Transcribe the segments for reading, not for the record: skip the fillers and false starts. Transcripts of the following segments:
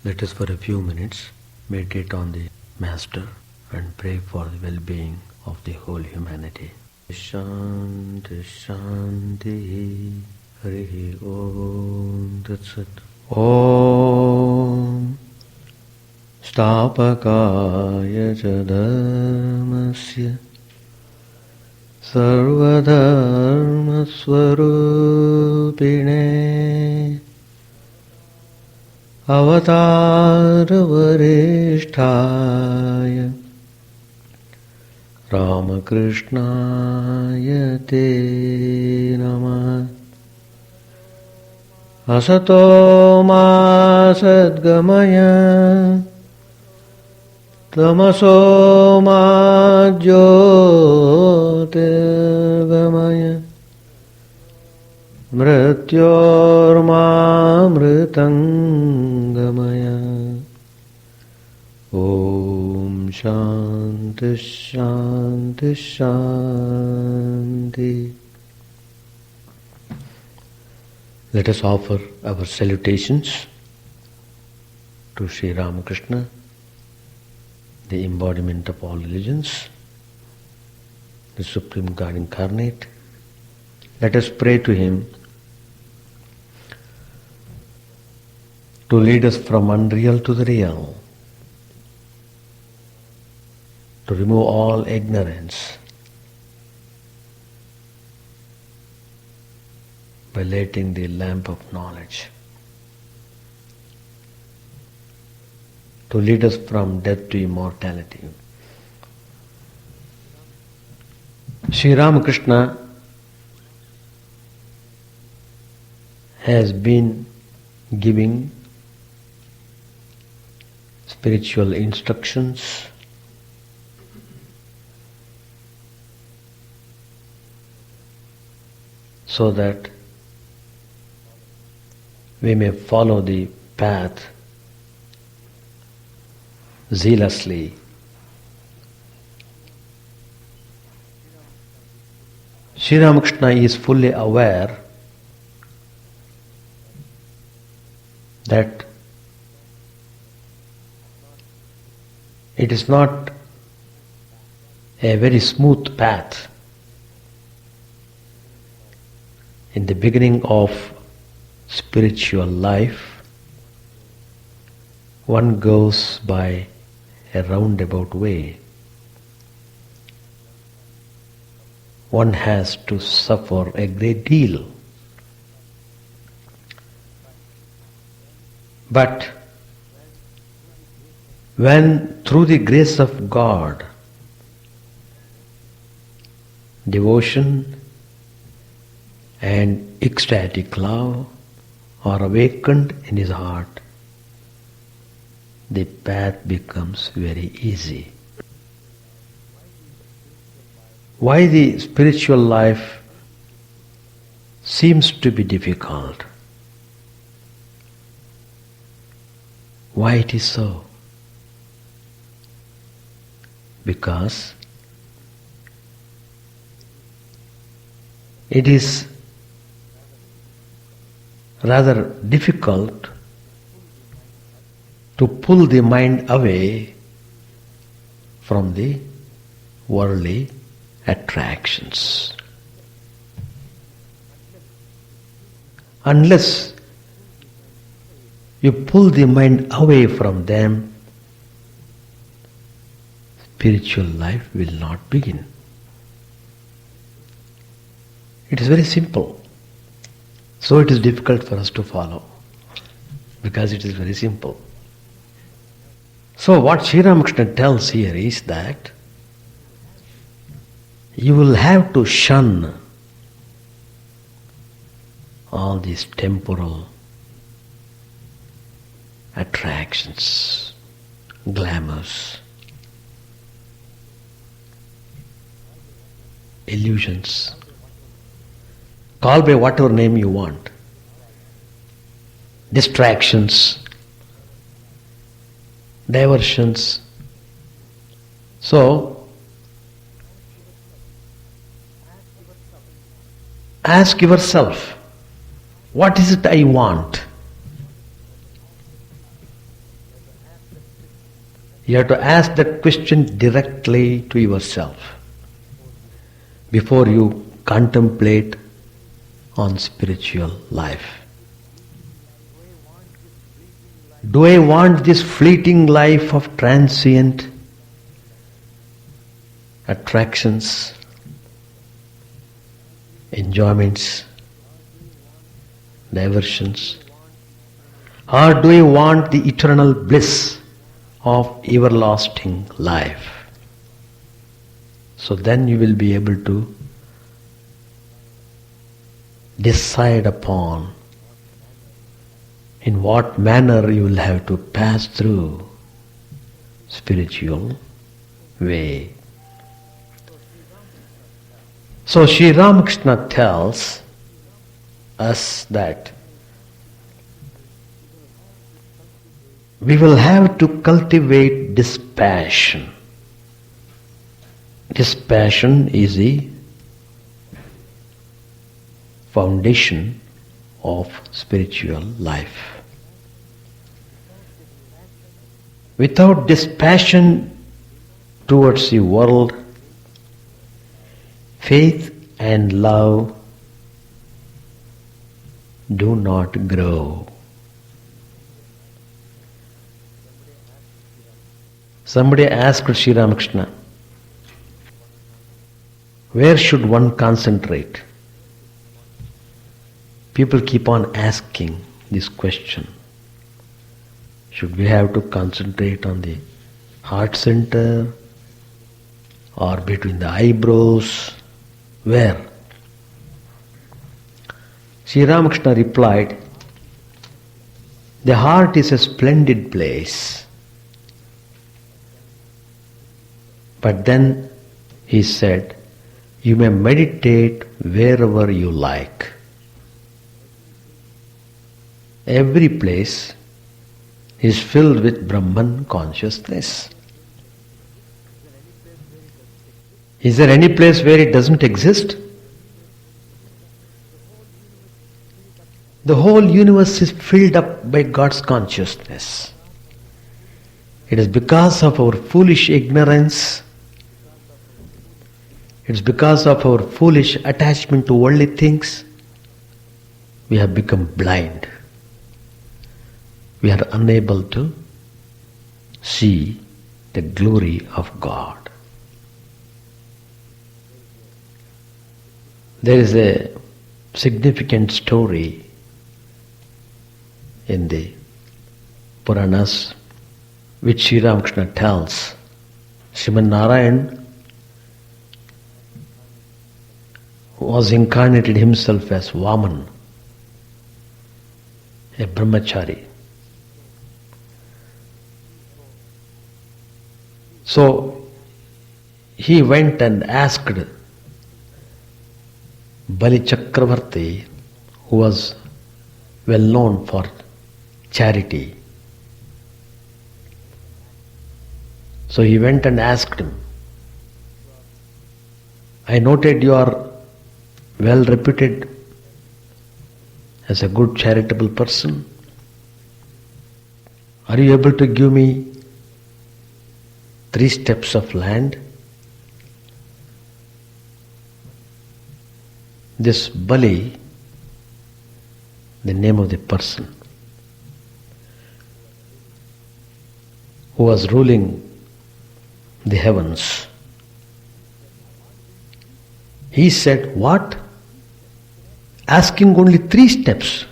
Let us for a few minutes meditate on the Master and pray for the well-being of the whole humanity. Shanti Shanti Hari Om Tat Sat. Om Stapakaya Dharmasya Sarvadharma Swarupine Avatara Varishtaya Ramakrishnaya Te Namah. Asato ma sadgamaya tamaso ma jyotirgamaya mrityorma mritangamaya. Om Shanti Shanti Shanti. Let us offer our salutations to Sri Ramakrishna, the embodiment of all religions, the Supreme God incarnate. Let us pray to Him to lead us from unreal to the real, to remove all ignorance by lighting the lamp of knowledge, to lead us from death to immortality. Sri Ramakrishna has been giving spiritual instructions so that we may follow the path zealously. Sri Ramakrishna is fully aware that it is not a very smooth path. In the beginning of spiritual life, one goes by a roundabout way. One has to suffer a great deal. But when through the grace of God, devotion and ecstatic love are awakened in his heart, the path becomes very easy. Why the spiritual life seems to be difficult? Why it is so? Because it is rather difficult to pull the mind away from the worldly attractions. Unless you pull the mind away from them, spiritual life will not begin. It is very simple. So it is difficult for us to follow, because it is very simple. So what Sri Ramakrishna tells here is that you will have to shun all these temporal attractions, glamours, illusions. Call by whatever name you want. Distractions, diversions. So, ask yourself, what is it I want? You have to ask that question directly to yourself before you contemplate on spiritual life. Do I want this fleeting life of transient attractions, enjoyments, diversions? Or do I want the eternal bliss of everlasting life? So then you will be able to decide upon in what manner you will have to pass through spiritual way. So Sri Ramakrishna tells us that we will have to cultivate dispassion. Dispassion is the foundation of spiritual life. Without dispassion towards the world, faith and love do not grow. Somebody asked Sri Ramakrishna, where should one concentrate? People keep on asking this question. Should we have to concentrate on the heart center or between the eyebrows? Where? Sri Ramakrishna replied, the heart is a splendid place. But then he said, you may meditate wherever you like. Every place is filled with Brahman consciousness. Is there any place where it doesn't exist? The whole universe is filled up by God's consciousness. It is because of our foolish ignorance, it's because of our foolish attachment to worldly things, we have become blind. We are unable to see the glory of God. There is a significant story in the Puranas which Sri Ramakrishna tells. Sriman Narayan was incarnated himself as Vaman, a brahmachari. So he went and asked Bali Chakravarti, who was well known for charity. So he went and asked him, I noted you are well reputed as a good charitable person. Are you able to give me 3 steps of land? This Bali, the name of the person who was ruling the heavens, he said, what? Asking only 3 steps.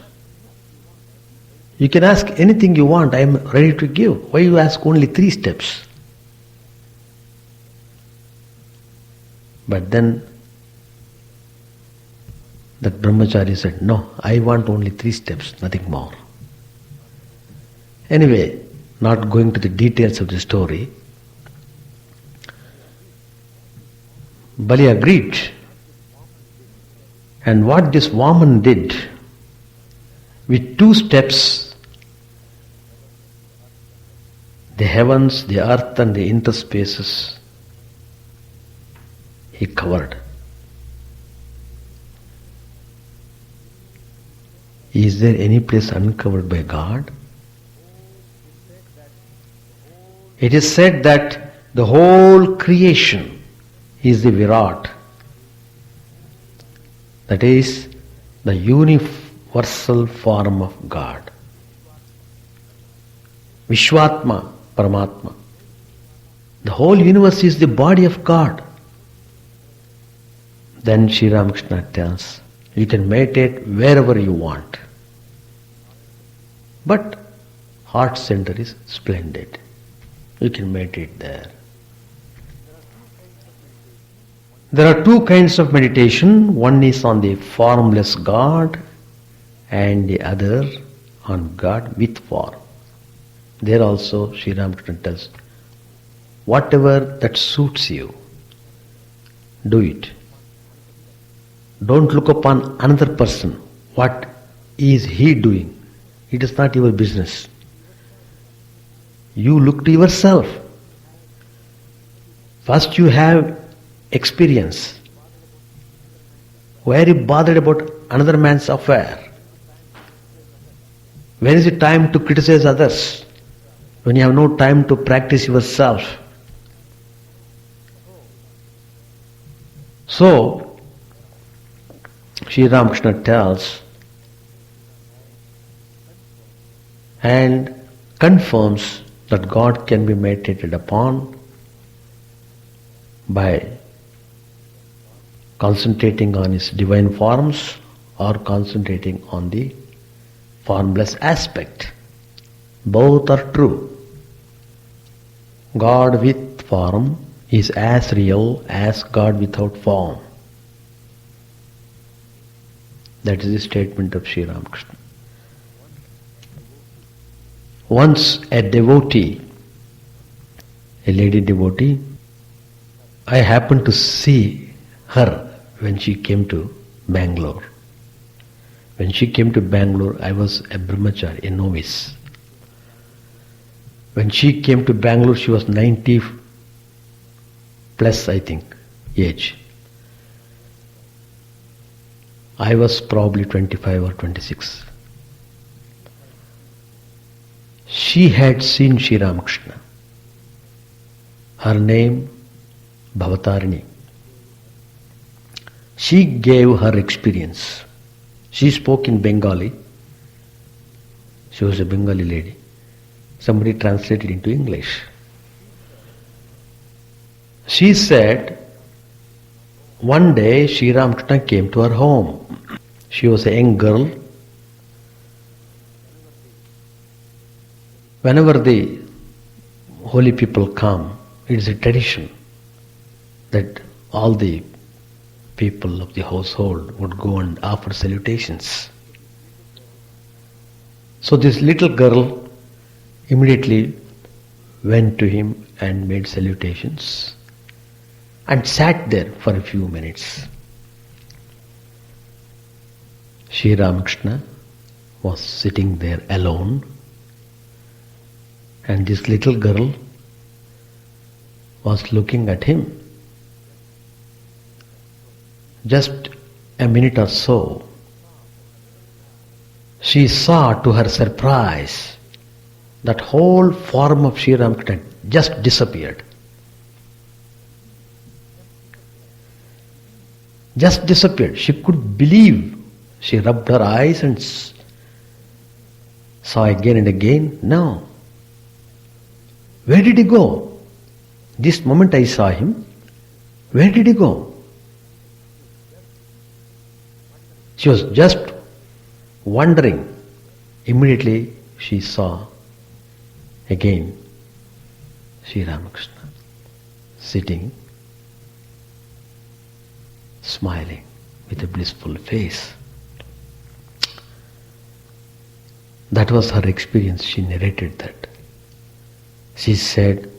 You can ask anything you want, I am ready to give. Why you ask only 3 steps? But then that brahmachari said, no, I want only 3 steps, nothing more. Anyway, not going to the details of the story, Bali agreed. And what this Vaman did, with 2 steps, the heavens, the earth and the interspaces, he covered. Is there any place uncovered by God? It is said that the whole creation is the Virat. That is the universal form of God. Vishwatma, Paramatma. The whole universe is the body of God. Then Sri Ramakrishna tells, you can meditate wherever you want. But heart center is splendid. You can meditate there. There are two kinds of meditation. One is on the formless God and the other on God with form. There also Sri Ramakrishna tells, whatever that suits you, do it. Don't look upon another person. What is he doing? It is not your business. You look to yourself. First you have experience. Why are you bothered about another man's affair? When is it time to criticize others? When you have no time to practice yourself. So, Sri Ramakrishna tells and confirms that God can be meditated upon by concentrating on His divine forms or concentrating on the formless aspect. Both are true. God with form is as real as God without form. That is the statement of Sri Ramakrishna. Once a devotee, a lady devotee, I happened to see her when she came to Bangalore. When she came to Bangalore, I was a brahmachari, a novice. When she came to Bangalore, she was 90 plus, I think, age. I was probably 25 or 26. She had seen Sri Ramakrishna. Her name, Bhavatarini. She gave her experience. She spoke in Bengali. She was a Bengali lady. Somebody translated into English. She said, one day Sri Ramakrishna came to her home. She was a young girl. Whenever the holy people come, it is a tradition that all the people of the household would go and offer salutations. So this little girl immediately went to him and made salutations and sat there for a few minutes. Sri Ramakrishna was sitting there alone, and this little girl was looking at him. Just a minute or so, she saw to her surprise that whole form of Sri Ramakrishna just disappeared. Just disappeared. She could believe. She rubbed her eyes and saw again and again. No. Where did he go? This moment I saw him. Where did he go? She was just wondering. Immediately she saw again Sri Ramakrishna sitting, smiling with a blissful face. That was her experience. She narrated that. She said,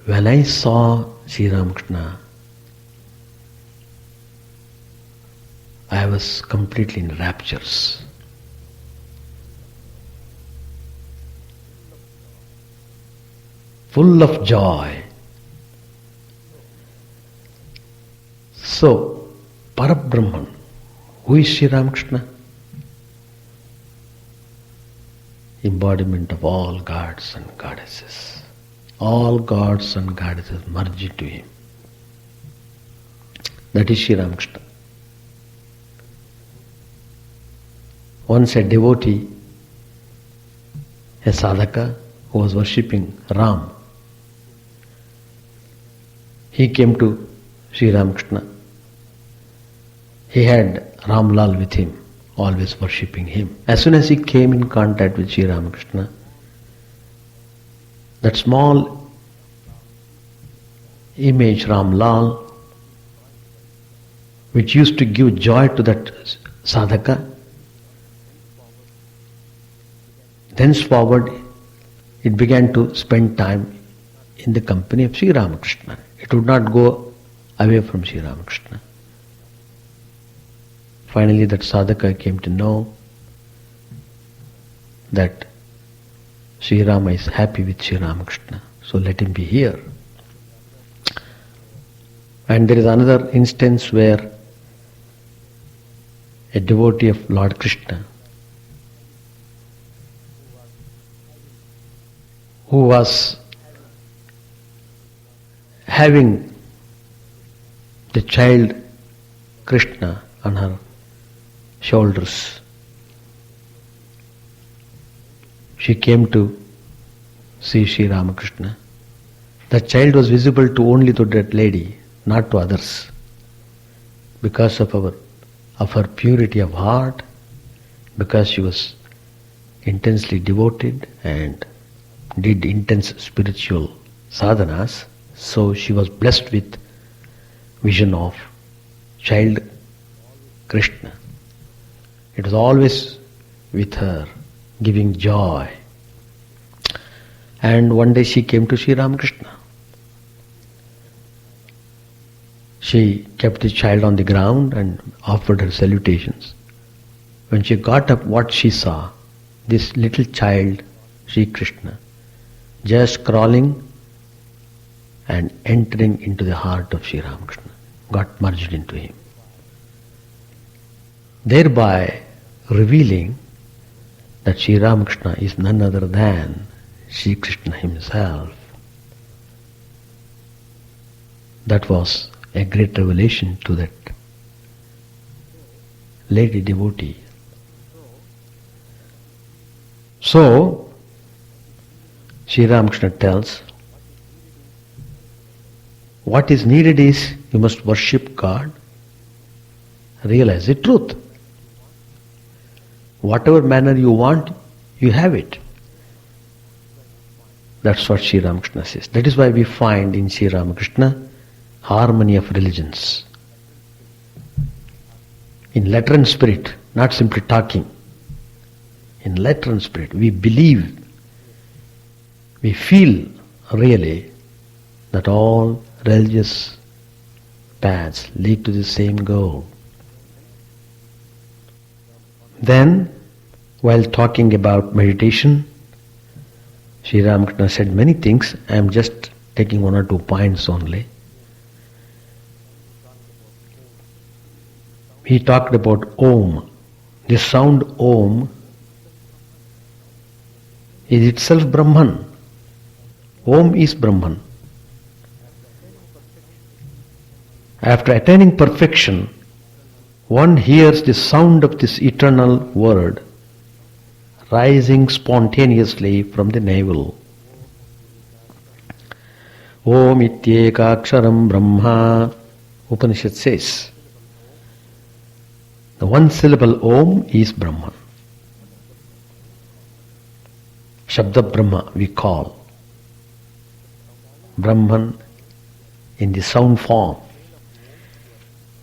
when I saw Sri Ramakrishna, I was completely in raptures. Full of joy. So, Parabrahman, who is Sri Ramakrishna? Embodiment of all gods and goddesses. All gods and goddesses merge into him. That is Sri Ramakrishna. Once a devotee, a sadhaka who was worshipping Ram, he came to Sri Ramakrishna. He had Ramlal with him, always worshipping him. As soon as he came in contact with Sri Ramakrishna, that small image Ramlal, which used to give joy to that sadhaka, thenceforward it began to spend time in the company of Sri Ramakrishna. It would not go away from Sri Ramakrishna. Finally that sadhaka came to know that Sri Rama is happy with Sri Ramakrishna, so let him be here. And there is another instance where a devotee of Lord Krishna, who was having the child Krishna on her shoulders, she came to see Sri Ramakrishna. The child was visible to only to that lady, not to others. Because of her purity of heart, because she was intensely devoted and did intense spiritual sadhanas, so she was blessed with vision of child Krishna. It was always with her, giving joy. And one day she came to Sri Ramakrishna. She kept the child on the ground and offered her salutations. When she got up, what she saw? This little child, Sri Krishna, just crawling and entering into the heart of Sri Ramakrishna, got merged into him, thereby revealing that Sri Ramakrishna is none other than Sri Krishna himself. That was a great revelation to that lady devotee. So, Sri Ramakrishna tells, what is needed is you must worship God, realize the truth. Whatever manner you want, you have it. That's what Sri Ramakrishna says. That is why we find in Sri Ramakrishna harmony of religions. In letter and spirit, not simply talking. In letter and spirit, we believe, we feel really that all religious paths lead to the same goal. Then, while talking about meditation, Sri Ramakrishna said many things. I am just taking one or two points only. He talked about Om. The sound Om is itself Brahman. Om is Brahman. After attaining perfection, one hears the sound of this eternal word rising spontaneously from the navel. Om ityekaksharam Brahma, Upanishad says. The one syllable Om is Brahman. Shabda Brahma we call. Brahman in the sound form.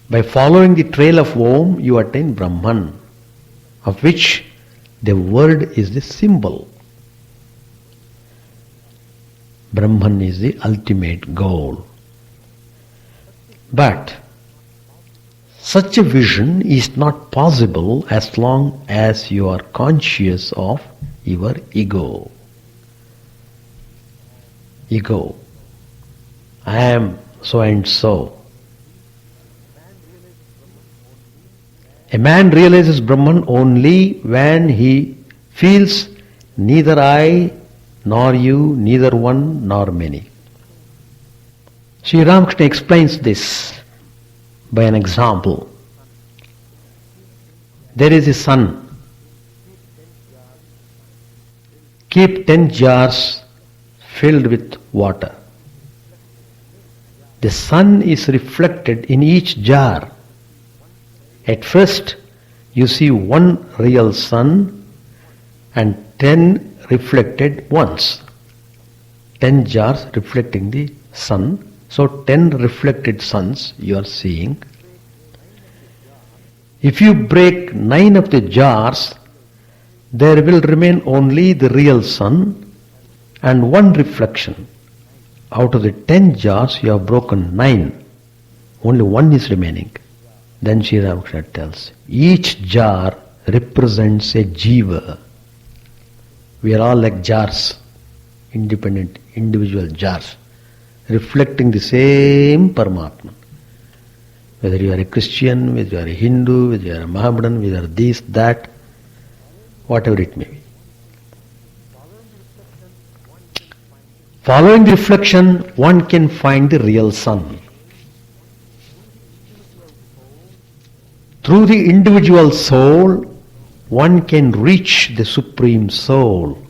By following the trail of Om, you attain Brahman, of which the word is the symbol. Brahman is the ultimate goal. But such a vision is not possible as long as you are conscious of your ego. Ego. I am so and so. A man realizes Brahman only when he feels neither I nor you, neither one nor many. Sri Ramakrishna explains this by an example. There is a sun. Keep 10 jars filled with water. The sun is reflected in each jar. At first, you see one real sun and 10 reflected ones. 10 jars reflecting the sun. So 10 reflected suns you are seeing. If you break 9 of the jars, there will remain only the real sun and one reflection. Out of the 10 jars you have broken 9. Only one is remaining. Then Sri Ramakrishna tells, each jar represents a jiva. We are all like jars, independent, individual jars, reflecting the same Paramatma. Whether you are a Christian, whether you are a Hindu, whether you are a Mohammedan, whether you are this, that, whatever it may be. Following the reflection, one can find the real sun. Through the individual soul, one can reach the Supreme Soul.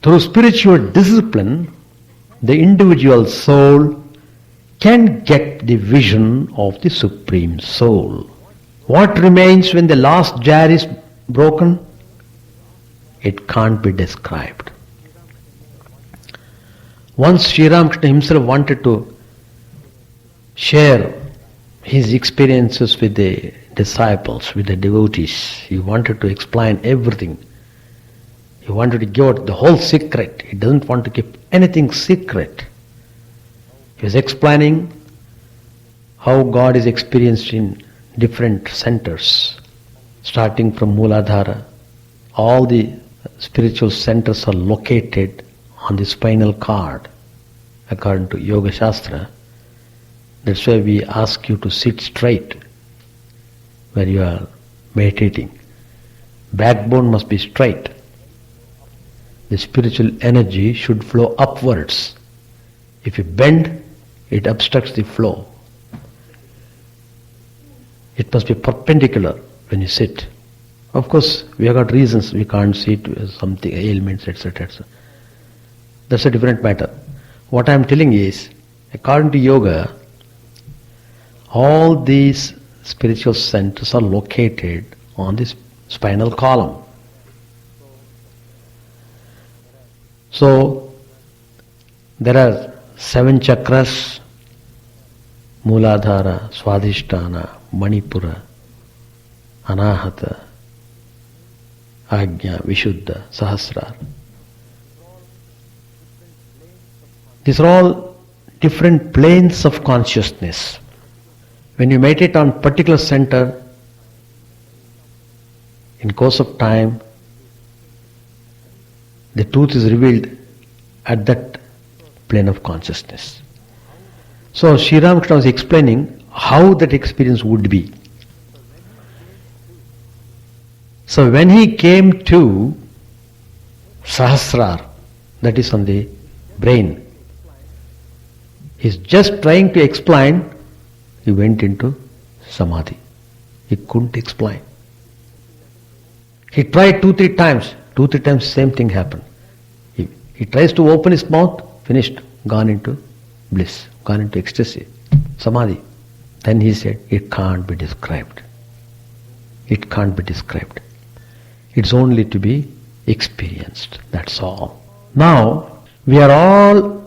Through spiritual discipline, the individual soul can get the vision of the Supreme Soul. What remains when the last jar is broken? It can't be described. Once Sri Ramakrishna himself wanted to share his experiences with the disciples, with the devotees. He wanted to explain everything. He wanted to give out the whole secret. He doesn't want to keep anything secret. He was explaining how God is experienced in different centers, starting from Mooladhara. All the spiritual centers are located on the spinal cord, according to Yoga Shastra. That's why we ask you to sit straight when you are meditating. Backbone must be straight. The spiritual energy should flow upwards. If you bend, it obstructs the flow. It must be perpendicular when you sit. Of course, we have got reasons we can't sit, something, ailments, etc., etc. That's a different matter. What I am telling is, according to yoga, all these spiritual centers are located on this spinal column. So, there are 7 chakras: Mooladhara, Swadhisthana, Manipura, Anahata, Ajna, Vishuddha, Sahasrara. These are all different planes of consciousness. When you meditate on particular center, in course of time, the truth is revealed at that plane of consciousness. So Sri Ramakrishna was explaining how that experience would be. So when he came to Sahasrara, that is on the brain, he's just trying to explain, he went into Samadhi. He couldn't explain. He tried 2-3 times. 2-3 times same thing happened. He tries to open his mouth, finished, gone into bliss, gone into ecstasy, Samadhi. Then he said, it can't be described. It can't be described. It's only to be experienced. That's all. Now, we are all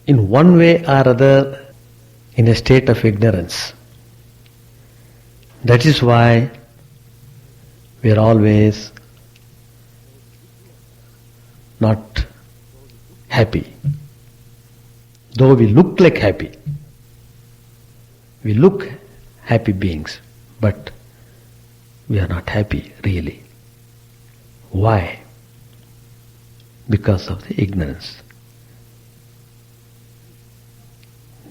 in one way or other in a state of ignorance. That is why we are always not happy. Though we look like happy, we look happy beings, but we are not happy really. Why? Because of the ignorance.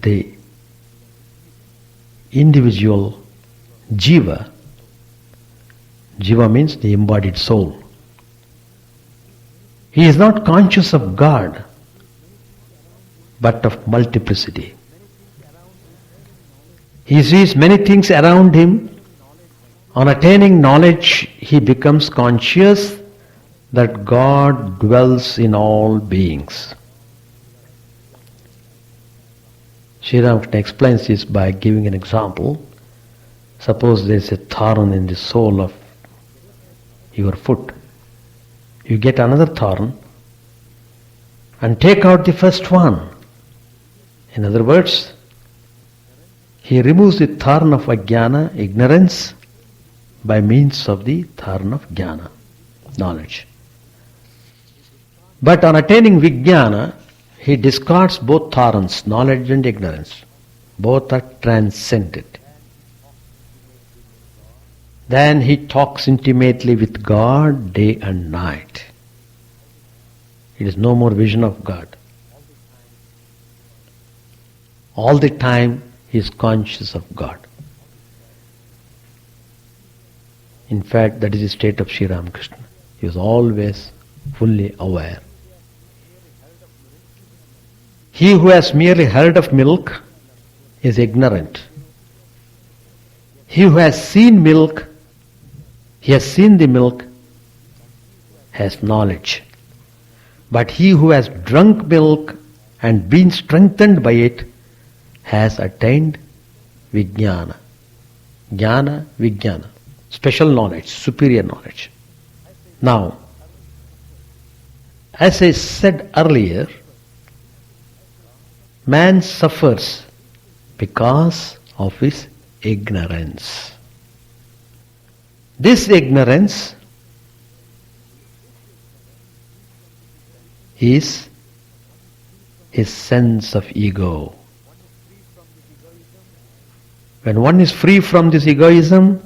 The individual jiva Jiva means the embodied soul. He is not conscious of God, but of multiplicity. He sees many things around him. On attaining knowledge, he becomes conscious that God dwells in all beings. Sri Ramakrishna explains this by giving an example. Suppose there is a thorn in the sole of your foot. You get another thorn and take out the first one. In other words, he removes the thorn of ajnana, ignorance, by means of the thorn of jnana, knowledge. But on attaining vijnana, he discards both thorns, knowledge and ignorance. Both are transcended. Then he talks intimately with God day and night. It is no more vision of God. All the time he is conscious of God. In fact, that is the state of Sri Ramakrishna. He was always fully aware. He who has merely heard of milk is ignorant. He who has seen milk, he has seen the milk, has knowledge. But he who has drunk milk and been strengthened by it has attained vijnana. Jnana, vijnana. Special knowledge, superior knowledge. Now, as I said earlier, man suffers because of his ignorance. This ignorance is his sense of ego. When one is free from this egoism,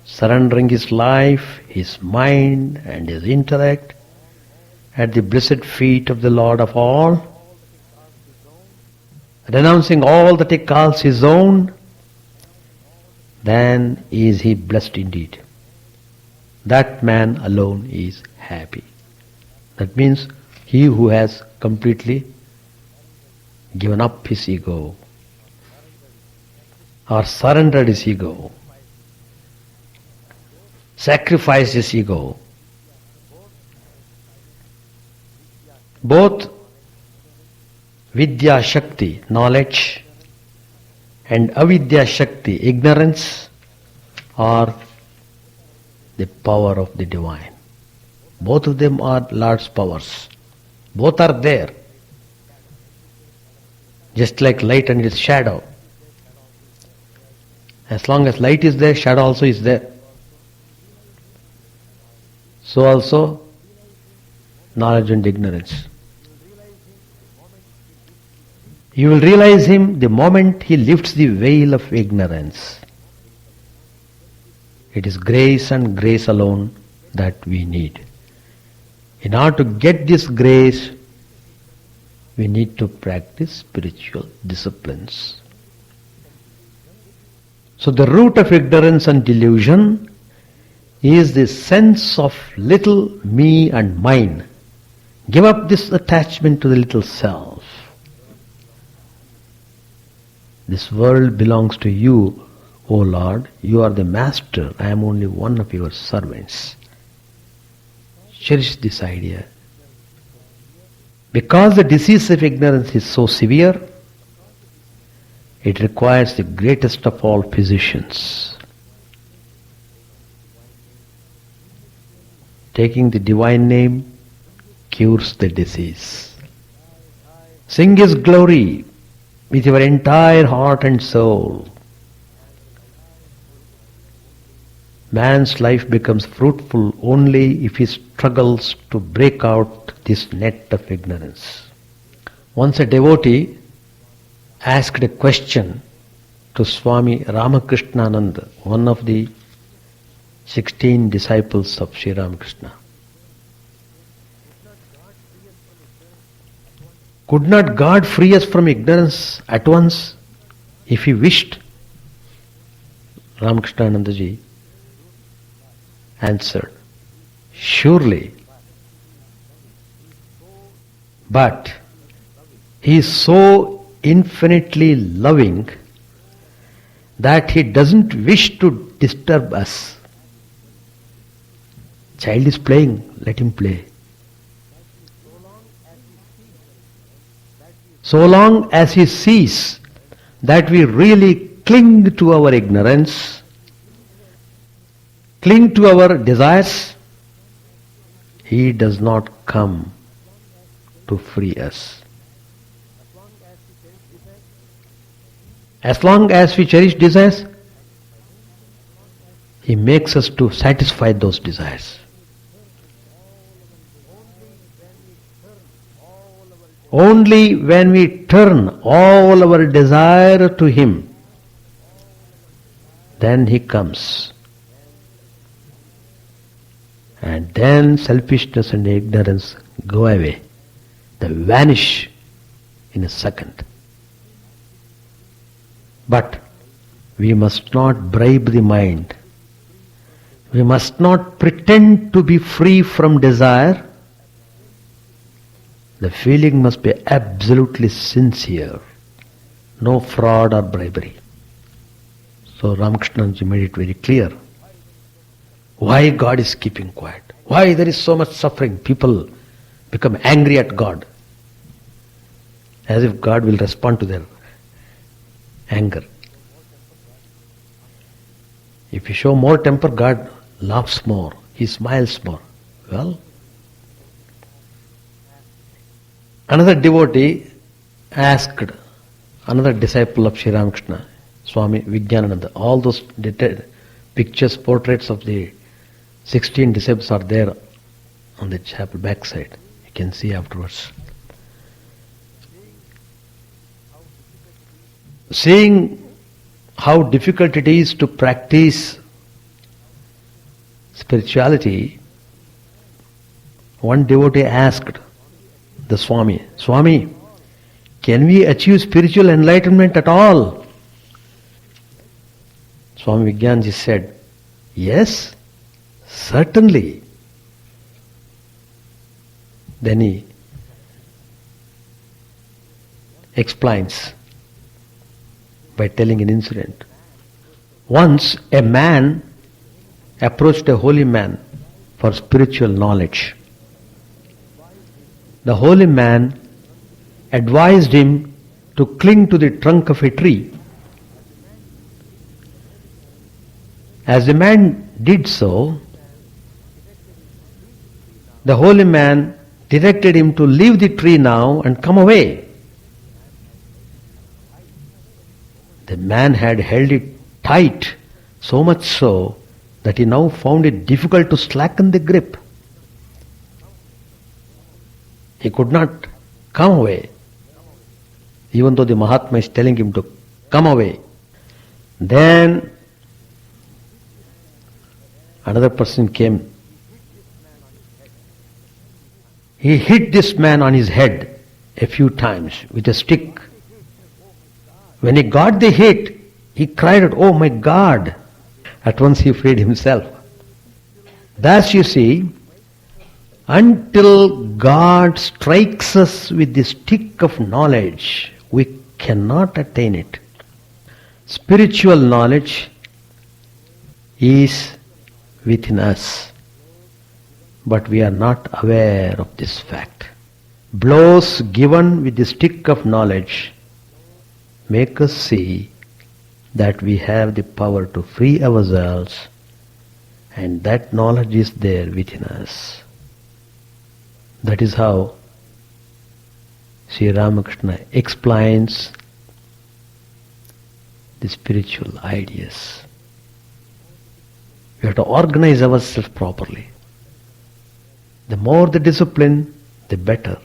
surrendering his life, his mind and his intellect at the blessed feet of the Lord of all, renouncing all that he calls his own, then is he blessed indeed. That man alone is happy. That means he who has completely given up his ego or surrendered his ego, sacrificed his ego. Both Vidya Shakti, knowledge, and Avidya Shakti, ignorance, are the power of the divine. Both of them are Lord's powers. Both are there. Just like light and its shadow. As long as light is there, shadow also is there. So also, knowledge and ignorance. You will realize him the moment he lifts the veil of ignorance. It is grace and grace alone that we need. In order to get this grace, we need to practice spiritual disciplines. So the root of ignorance and delusion is the sense of little me and mine. Give up this attachment to the little self. This world belongs to you, O Lord. You are the master. I am only one of your servants. Cherish this idea. Because the disease of ignorance is so severe, it requires the greatest of all physicians. Taking the divine name cures the disease. Sing His glory with your entire heart and soul. Man's life becomes fruitful only if he struggles to break out this net of ignorance. Once a devotee asked a question to Swami Ramakrishna, one of the 16 disciples of Sri Ramakrishna. Could not God free us from ignorance at once if He wished? Ramakrishna ji answered, surely. But He is so infinitely loving that He doesn't wish to disturb us. Child is playing, let him play. So long as he sees that we really cling to our ignorance, cling to our desires, he does not come to free us. As long as we cherish desires, he makes us to satisfy those desires. Only when we turn all our desire to Him, then He comes. And then selfishness and ignorance go away. They vanish in a second. But we must not bribe the mind. We must not pretend to be free from desire. The feeling must be absolutely sincere. No fraud or bribery. So Ramakrishna made it very clear. Why God is keeping quiet? Why there is so much suffering? People become angry at God. As if God will respond to their anger. If you show more temper, God laughs more. He smiles more. Well, another devotee asked another disciple of Sri Ramakrishna, Swami Vivekananda. All those pictures, portraits of the 16 disciples are there on the chapel backside. You can see afterwards. Seeing how difficult it is to practice spirituality, one devotee asked the Swami, Swami, can we achieve spiritual enlightenment at all? Swami Vivekananda said, yes, certainly. Then he explains by telling an incident. Once a man approached a holy man for spiritual knowledge. The holy man advised him to cling to the trunk of a tree. As the man did so, the holy man directed him to leave the tree now and come away. The man had held it tight, so much so that he now found it difficult to slacken the grip. He could not come away, even though the Mahatma is telling him to come away. Then another person came. He hit this man on his head a few times with a stick. When he got the hit, he cried out, "Oh my God!" At once he freed himself. Thus you see, until God strikes us with the stick of knowledge, we cannot attain it. Spiritual knowledge is within us, but we are not aware of this fact. Blows given with the stick of knowledge make us see that we have the power to free ourselves, and that knowledge is there within us. That is how Sri Ramakrishna explains the spiritual ideas. We have to organize ourselves properly. The more the discipline, the better.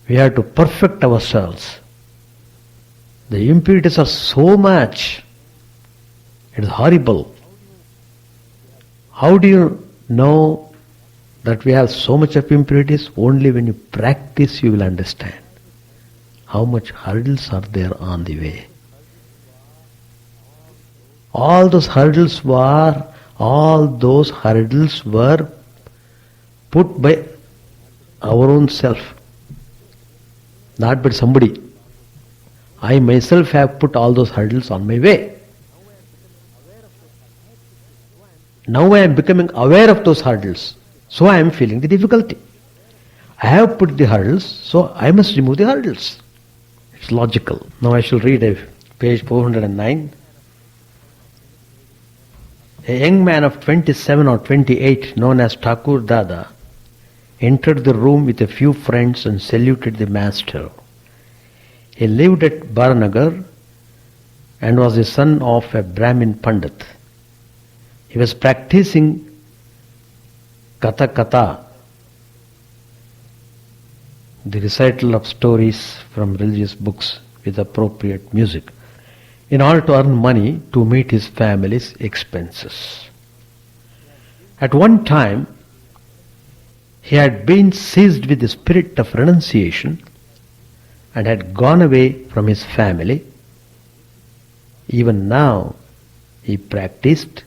We have to perfect ourselves. The impurities are so much. It is horrible. How do you know that we have so much of impurities? Only when you practice you will understand how much hurdles are there on the way. All those hurdles are All those hurdles were put by our own self, not by somebody. I myself have put all those hurdles on my way. Now I am becoming aware of those hurdles, so I am feeling the difficulty. I have put the hurdles, so I must remove the hurdles. It's logical. Now I shall read page 409. A young man of 27 or 28, known as Thakur Dada, entered the room with a few friends and saluted the master. He lived at Baranagar and was the son of a Brahmin Pandit. He was practicing Katha, the recital of stories from religious books with appropriate music, in order to earn money to meet his family's expenses. At one time, he had been seized with the spirit of renunciation and had gone away from his family. Even now, he practiced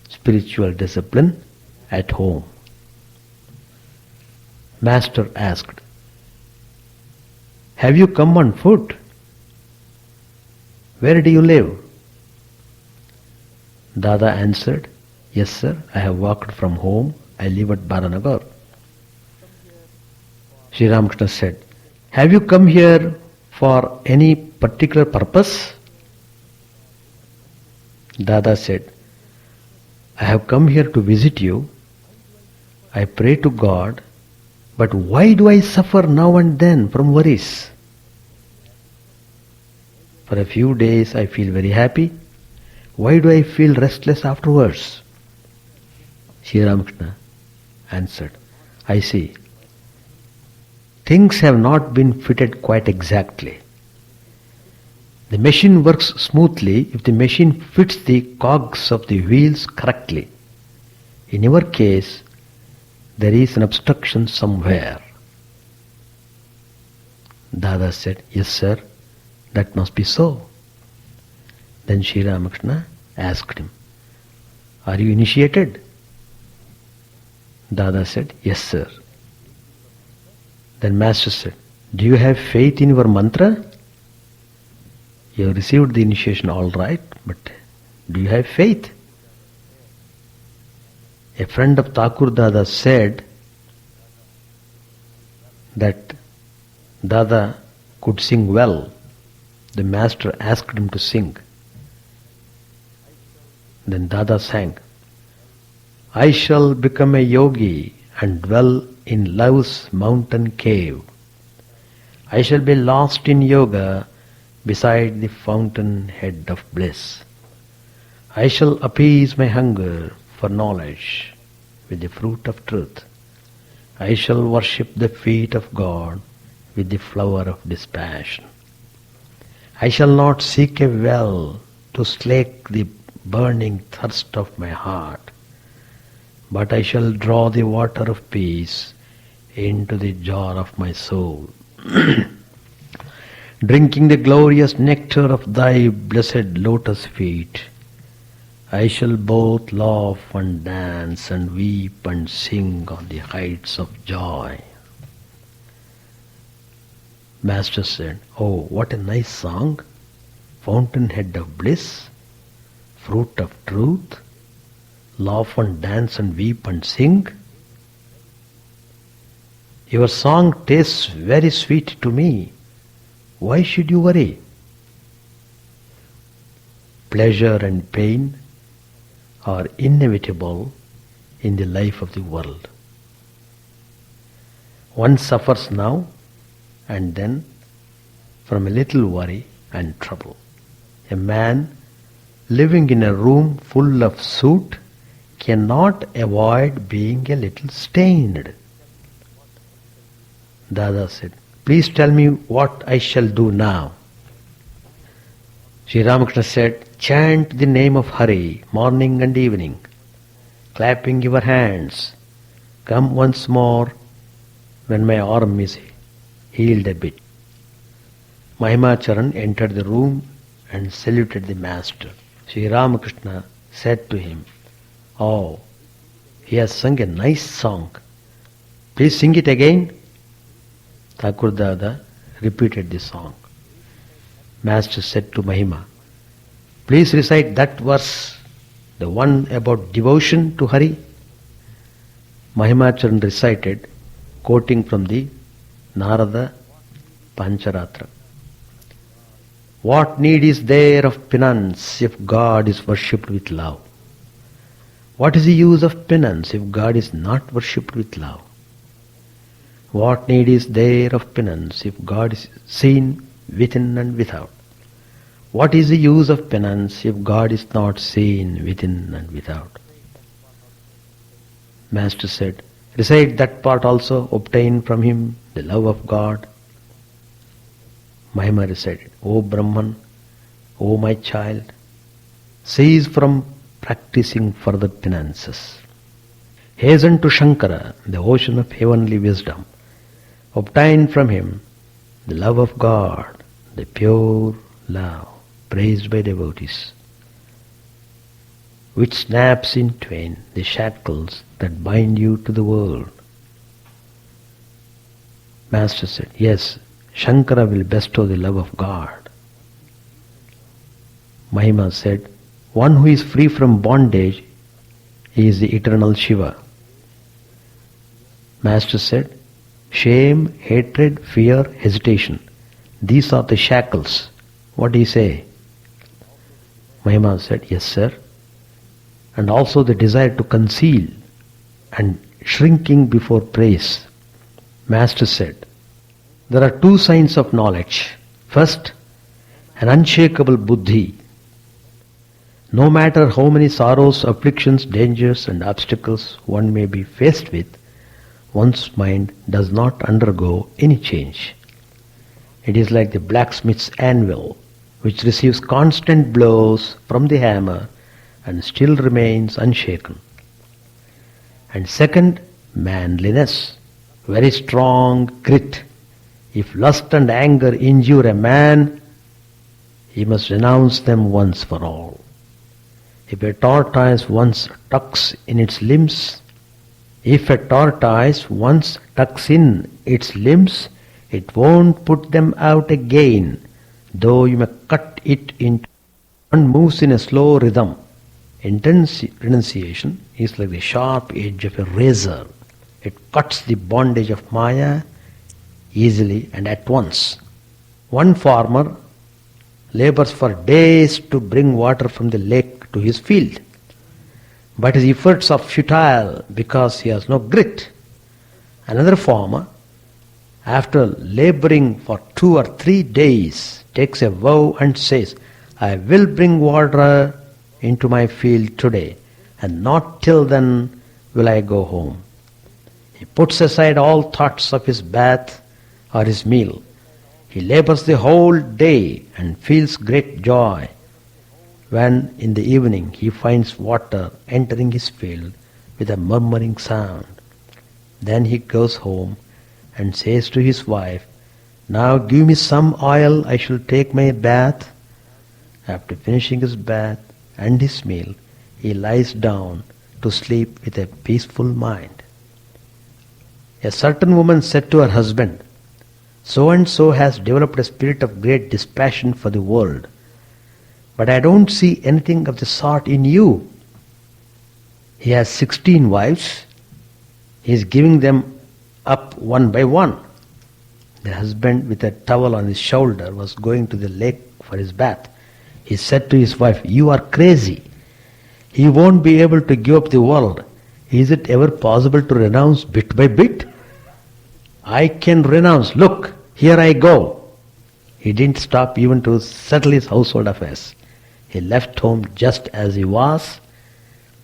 spiritual discipline at home. Master asked, "Have you come on foot? Where do you live?" Dada answered, "Yes, sir, I have walked from home. I live at Baranagar." Sri Ramakrishna said, "Have you come here for any particular purpose?" Dada said, "I have come here to visit you. I pray to God, but why do I suffer now and then from worries? For a few days I feel very happy. Why do I feel restless afterwards?" Sri Ramakrishna answered, "I see. Things have not been fitted quite exactly. The machine works smoothly if the machine fits the cogs of the wheels correctly. In your case, there is an obstruction somewhere." Dada said, "Yes, sir, that must be so." Then Sri Ramakrishna asked him, "Are you initiated?" Dada said, "Yes, sir." Then Master said, "Do you have faith in your mantra? You have received the initiation all right, but do you have faith?" A friend of Thakur Dada said that Dada could sing well. The master asked him to sing. Then Dada sang, "I shall become a yogi and dwell in love's mountain cave. I shall be lost in yoga beside the fountain head of bliss. I shall appease my hunger for knowledge with the fruit of truth. I shall worship the feet of God with the flower of dispassion. I shall not seek a well to slake the burning thirst of my heart, but I shall draw the water of peace into the jar of my soul. Drinking the glorious nectar of thy blessed lotus feet, I shall both laugh and dance and weep and sing on the heights of joy." Master said, "Oh, what a nice song! Fountainhead of bliss, fruit of truth, laugh and dance and weep and sing. Your song tastes very sweet to me. Why should you worry? Pleasure and pain are inevitable in the life of the world. One suffers now and then from a little worry and trouble. A man living in a room full of soot cannot avoid being a little stained." Dada said, "Please tell me what I shall do now." Sri Ramakrishna said, "Chant the name of Hari morning and evening, clapping your hands. Come once more when my arm is healed a bit." Mahimacharan entered the room and saluted the master. Sri Ramakrishna said to him, Oh, he has sung a nice song. Please sing it again. Thakur Dada repeated the song. Master said to Mahima, please recite that verse, the one about devotion to Hari. Mahimacharan recited, quoting from the Narada Pancharatra. What need is there of penance if God is worshipped with love? What is the use of penance if God is not worshipped with love? What need is there of penance if God is seen within and without? What is the use of penance if God is not seen within and without? Master said, recite that part also, obtain from him the love of God. Mahima recited, O Brahman, O my child, cease from practicing further penances. Hasten to Shankara, the ocean of heavenly wisdom. Obtain from him the love of God, the pure love, praised by devotees, which snaps in twain the shackles that bind you to the world. Master said, yes, Shankara will bestow the love of God. Mahima said, one who is free from bondage is the eternal Shiva. Master said, shame, hatred, fear, hesitation, these are the shackles. What do you say? Mahima said, yes sir. And also the desire to conceal and shrinking before praise. Master said, there are two signs of knowledge. First, an unshakable buddhi. No matter how many sorrows, afflictions, dangers and obstacles one may be faced with, one's mind does not undergo any change. It is like the blacksmith's anvil, which receives constant blows from the hammer and still remains unshaken. And second, manliness, very strong grit. If lust and anger injure a man, he must renounce them once for all. If a tortoise once tucks in its limbs, it won't put them out again, though you may cut it into. One moves in a slow rhythm. Intense renunciation is like the sharp edge of a razor. It cuts the bondage of Maya easily and at once. One farmer labors for days to bring water from the lake to his field, but his efforts are futile because he has no grit. Another farmer, after laboring for 2 or 3 days, takes a vow and says, I will bring water into my field today, and not till then will I go home. He puts aside all thoughts of his bath or his meal. He labors the whole day and feels great joy when in the evening he finds water entering his field with a murmuring sound. Then he goes home and says to his wife, now give me some oil, I shall take my bath. After finishing his bath and his meal, he lies down to sleep with a peaceful mind. A certain woman said to her husband, so and so has developed a spirit of great dispassion for the world, but I don't see anything of the sort in you. He has 16 wives. He is giving them up one by one. The husband, with a towel on his shoulder, was going to the lake for his bath. He said to his wife, you are crazy. He won't be able to give up the world. Is it ever possible to renounce bit by bit? I can renounce. Look, here I go. He didn't stop even to settle his household affairs. He left home just as he was,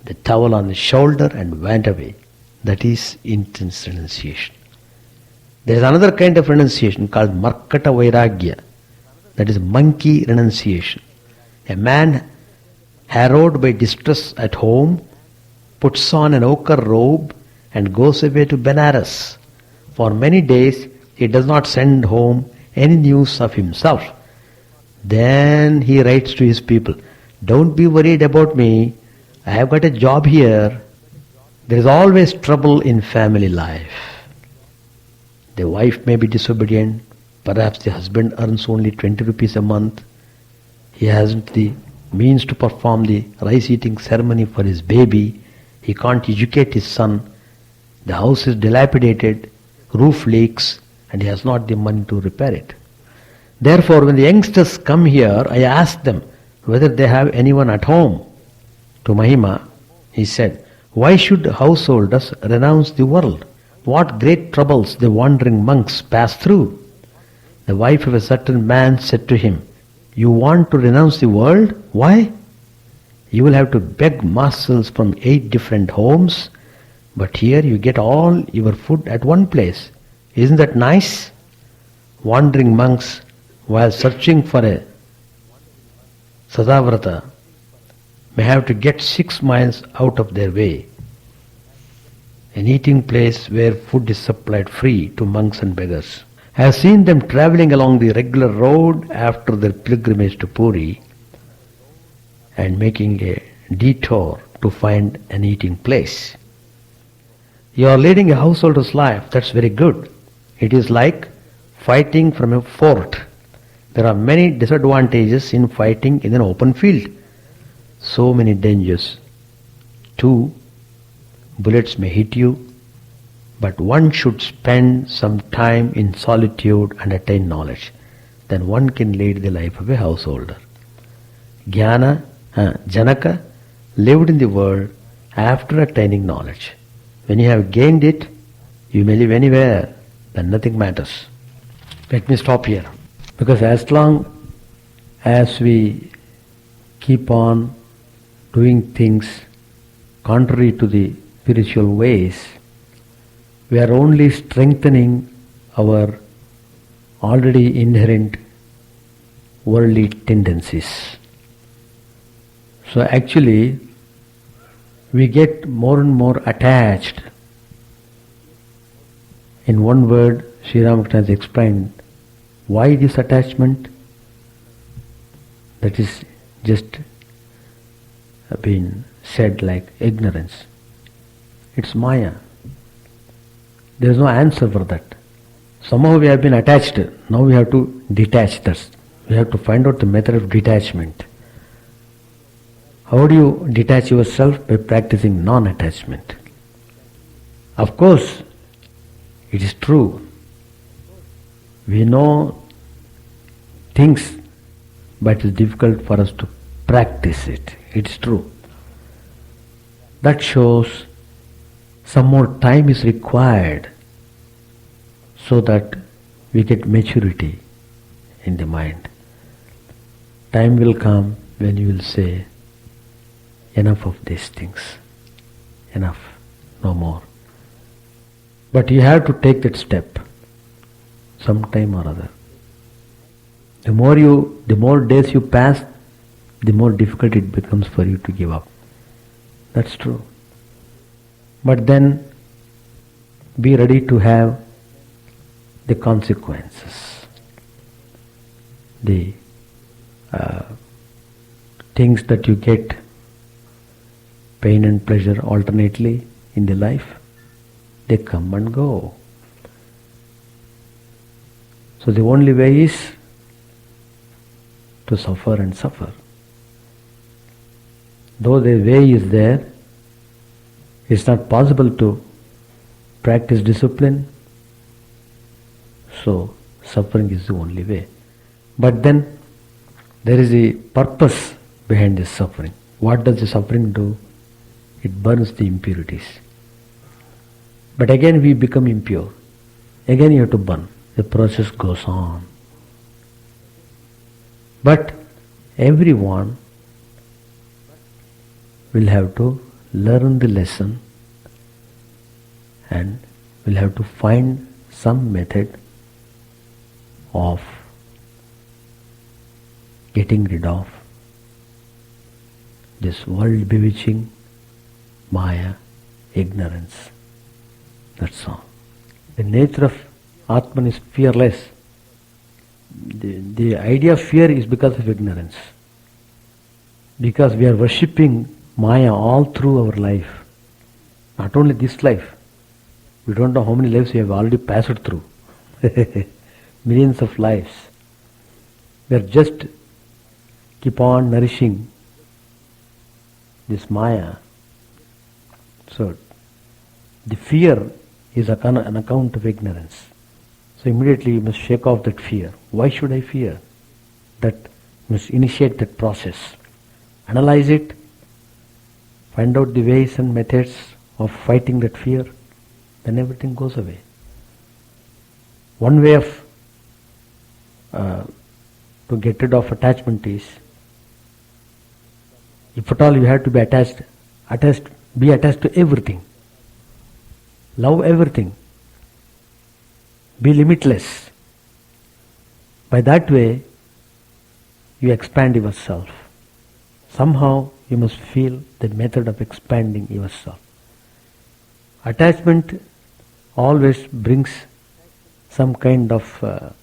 the towel on his shoulder, and went away. That is intense renunciation. There is another kind of renunciation called Markata Vairagya. That is monkey renunciation. A man harrowed by distress at home puts on an ochre robe and goes away to Benares. For many days he does not send home any news of himself. Then he writes to his people, don't be worried about me. I have got a job here. There is always trouble in family life. The wife may be disobedient. Perhaps the husband earns only 20 rupees a month. He hasn't the means to perform the rice eating ceremony for his baby. He can't educate his son. The house is dilapidated, roof leaks, and he has not the money to repair it. Therefore, when the youngsters come here, I ask them whether they have anyone at home. To Mahima, he said, why should householders renounce the world? What great troubles the wandering monks pass through. The wife of a certain man said to him, you want to renounce the world? Why? You will have to beg morsels from 8 different homes, but here you get all your food at one place. Isn't that nice? Wandering monks, while searching for a Sadavrata, may have to get 6 miles out of their way. An eating place where food is supplied free to monks and beggars. I have seen them travelling along the regular road after their pilgrimage to Puri and making a detour to find an eating place. You are leading a householder's life, that's very good. It is like fighting from a fort. There are many disadvantages in fighting in an open field. So many dangers. 2, bullets may hit you, but one should spend some time in solitude and attain knowledge. Then one can lead the life of a householder. Janaka lived in the world after attaining knowledge. When you have gained it, you may live anywhere, then nothing matters. Let me stop here. Because as long as we keep on doing things contrary to the spiritual ways, we are only strengthening our already inherent worldly tendencies. So actually, we get more and more attached. In one word, Sri Ramakrishna has explained why this attachment. That is just been said like ignorance. It's Maya. There is no answer for that. Somehow we have been attached. Now we have to detach this. We have to find out the method of detachment. How do you detach yourself? By practicing non-attachment. Of course, it is true. We know things, but it is difficult for us to practice it. It's true. That shows some more time is required so that we get maturity in the mind. Time will come when you will say, enough of these things. Enough. No more. But you have to take that step sometime or other. The more days you pass, the more difficult it becomes for you to give up. That's true. But then be ready to have the consequences. The things that you get, pain and pleasure alternately in the life, they come and go. So the only way is to suffer and suffer. Though the way is there, it's not possible to practice discipline, so suffering is the only way. But then there is a purpose behind this suffering. What does the suffering do? It burns the impurities. But again we become impure. Again you have to burn. The process goes on. But everyone will have to learn the lesson and will have to find some method of getting rid of this world bewitching Maya, ignorance. That's all. The nature of Atman is fearless. The idea of fear is because of ignorance. Because we are worshipping Maya all through our life. Not only this life. We don't know how many lives we have already passed through. Millions of lives. We are just keep on nourishing this Maya. So the fear is an account of ignorance. So immediately you must shake off that fear. Why should I fear? That you must initiate that process. Analyze it. Find out the ways and methods of fighting that fear. Then everything goes away. One way of to get rid of attachment is, if at all you have to be attached, be attached to everything. Love everything. Be limitless. By that way, you expand yourself. Somehow you must feel the method of expanding yourself. Attachment always brings some kind of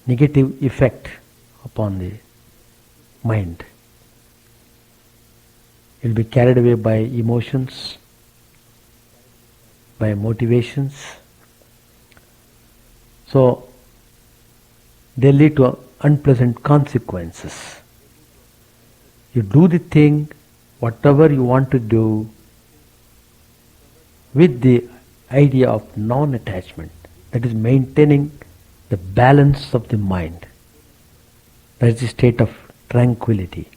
negative effect upon the mind. It will be carried away by emotions, by motivations. So they lead to unpleasant consequences. You do the thing, whatever you want to do, with the idea of non-attachment, that is maintaining the balance of the mind. That is the state of tranquility,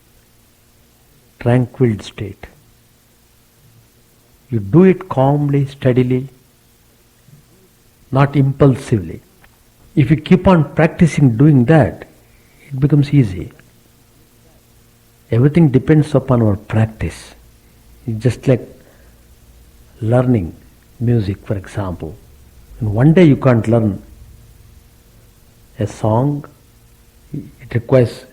tranquil state. You do it calmly, steadily, not impulsively. If you keep on practicing doing that, it becomes easy. Everything depends upon our practice. It's just like learning music, for example. In one day you can't learn a song. It requires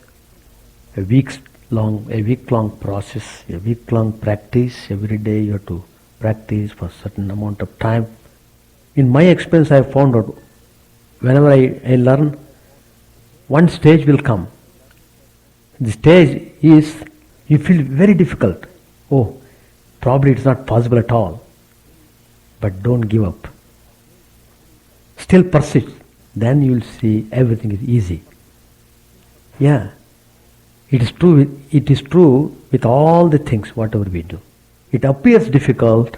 a week-long process, a week-long practice. Every day you have to practice for a certain amount of time. In my experience, I have found out whenever I learn, one stage will come. The stage is, you feel very difficult. Oh, probably it's not possible at all. But don't give up. Still persist. Then you will see everything is easy. Yeah. It is true with all the things, whatever we do. It appears difficult,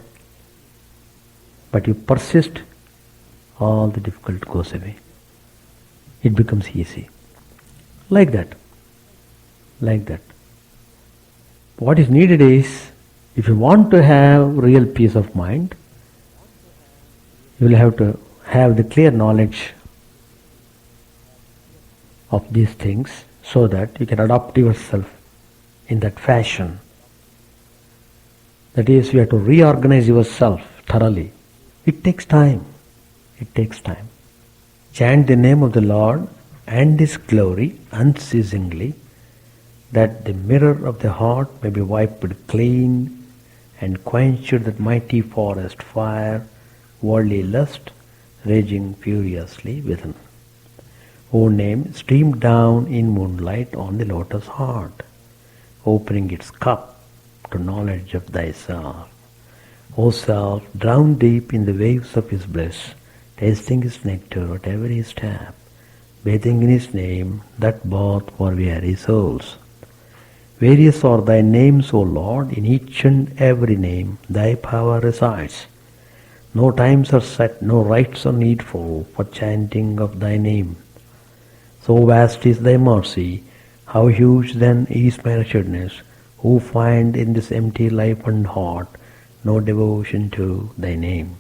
but you persist, all the difficult goes away. It becomes easy. Like that. Like that. What is needed is, if you want to have real peace of mind, you will have to have the clear knowledge of these things so that you can adopt yourself in that fashion. That is, you have to reorganize yourself thoroughly. It takes time. It takes time. Chant the name of the Lord and His glory unceasingly, that the mirror of the heart may be wiped clean and quenched that mighty forest fire, worldly lust, raging furiously within. O name, stream down in moonlight on the lotus heart, opening its cup to knowledge of thyself. O self, drown deep in the waves of his bliss, tasting his nectar at every step, bathing in his name, that bath for weary souls. Various are thy names, O Lord, in each and every name thy power resides. No times are set, no rites are needful for chanting of thy name. So vast is thy mercy, how huge then is my wretchedness, who find in this empty life and heart no devotion to thy name.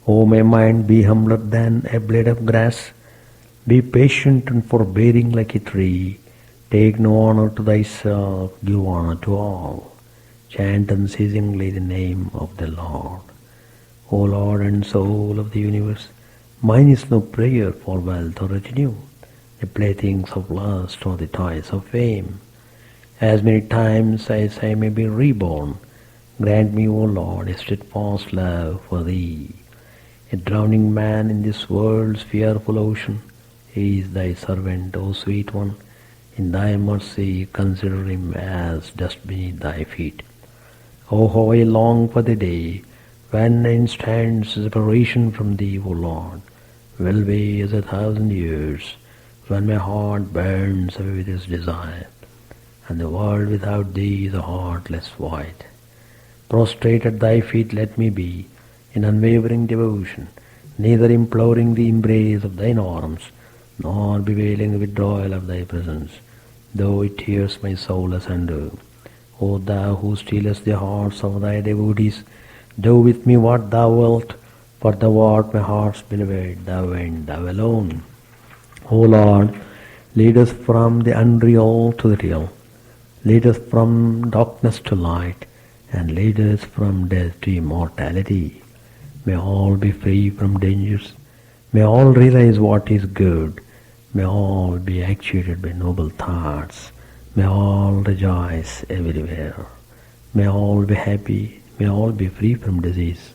O my mind, be humbler than a blade of grass, be patient and forbearing like a tree, take no honor to thyself, give honor to all. Chant unceasingly the name of the Lord. O Lord and soul of the universe, mine is no prayer for wealth or retinue, the playthings of lust or the toys of fame. As many times as I may be reborn, grant me, O Lord, a steadfast love for thee. A drowning man in this world's fearful ocean, he is thy servant, O sweet one. In thy mercy consider him as dust beneath thy feet. Oh, how I long for the day when instant separation from thee, O Lord, will be as 1,000 years, when my heart burns away with its desire, and the world without thee is a heart less void. Prostrate at thy feet let me be, in unwavering devotion, neither imploring the embrace of thine arms, nor bewailing the withdrawal of thy presence, though it tears my soul asunder. O thou who stealest the hearts of thy devotees, do with me what thou wilt, for thou art my heart's beloved, thou and thou alone. O Lord, lead us from the unreal to the real. Lead us from darkness to light, and lead us from death to immortality. May all be free from dangers. May all realize what is good. May all be actuated by noble thoughts. May all rejoice everywhere. May all be happy. May all be free from disease.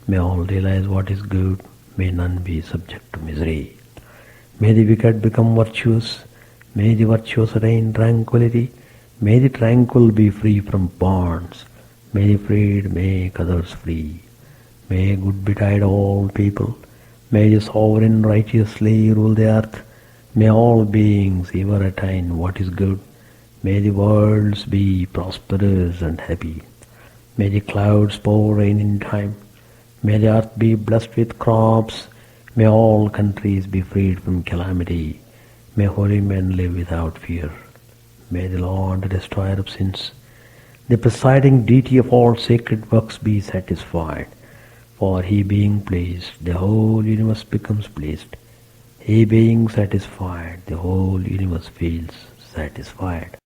May all realize what is good. May none be subject to misery. May the wicked become virtuous. May the virtuous attain tranquility. May the tranquil be free from bonds. May the freed make others free. May good betide all people. May the sovereign righteously rule the earth. May all beings ever attain what is good. May the worlds be prosperous and happy. May the clouds pour rain in time. May the earth be blessed with crops. May all countries be freed from calamity. May holy men live without fear. May the Lord, the destroyer of sins, the presiding deity of all sacred works, be satisfied. For he being pleased, the whole universe becomes pleased. He being satisfied, the whole universe feels satisfied.